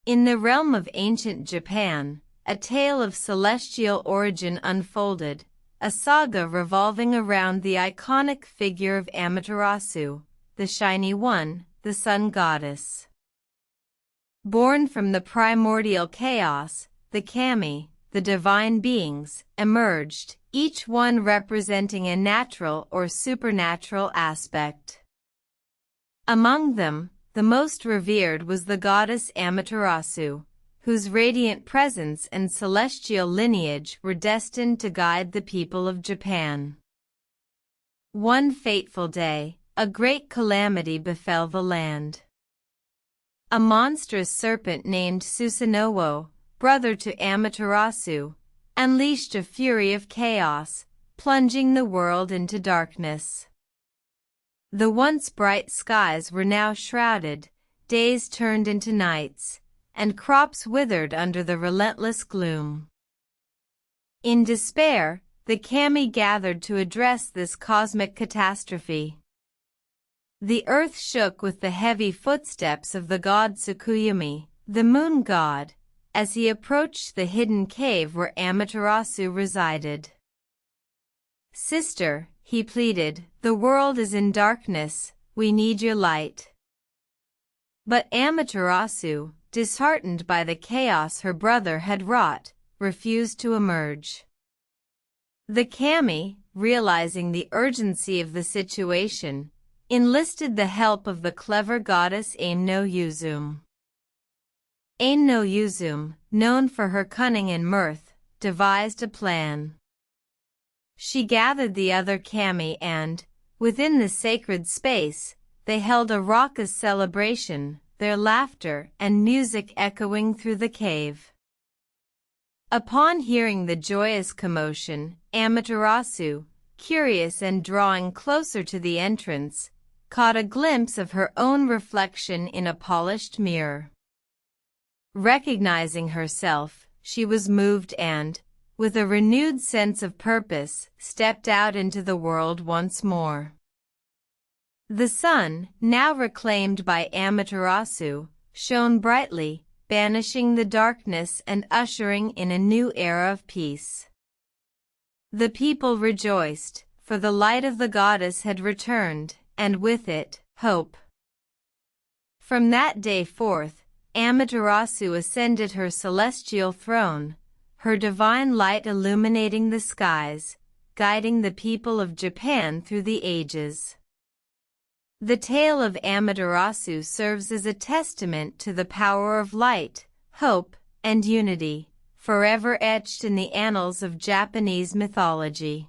In the realm of ancient Japan, a tale of celestial origin unfolded, a saga revolving around the iconic figure of Amaterasu, the Shiney One, the sun goddess. Born from the primordial chaos, the kami, the divine beings, emerged, each one representing a natural or supernatural aspect. Among them, the most revered was the goddess Amaterasu, whose radiant presence and celestial lineage were destined to guide the people of Japan. One fateful day, a great calamity befell the land. A monstrous serpent named Susanowo, brother to Amaterasu, unleashed a fury of chaos, plunging the world into darkness. The once bright skies were now shrouded, days turned into nights, and crops withered under the relentless gloom. In despair, the kami gathered to address this cosmic catastrophe. The earth shook with the heavy footsteps of the god Tsukuyomi, the moon god, as he approached the hidden cave where Amaterasu resided. "Sister," he pleaded, "the world is in darkness, we need your light." But Amaterasu, disheartened by the chaos her brother had wrought, refused to emerge. The kami, realizing the urgency of the situation, enlisted the help of the clever goddess Ain-no-Uzum. Ain-no-Uzum, known for her cunning and mirth, devised a plan. She gathered the other kami and, within the sacred space, they held a raucous celebration, their laughter and music echoing through the cave. Upon hearing the joyous commotion, Amaterasu, curious and drawing closer to the entrance, caught a glimpse of her own reflection in a polished mirror. Recognizing herself, she was moved and, with a renewed sense of purpose, stepped out into the world once more. The sun, now reclaimed by Amaterasu, shone brightly, banishing the darkness and ushering in a new era of peace. The people rejoiced, for the light of the goddess had returned, and with it, hope. From that day forth, Amaterasu ascended her celestial throne, her divine light illuminating the skies, guiding the people of Japan through the ages. The tale of Amaterasu serves as a testament to the power of light, hope, and unity, forever etched in the annals of Japanese mythology.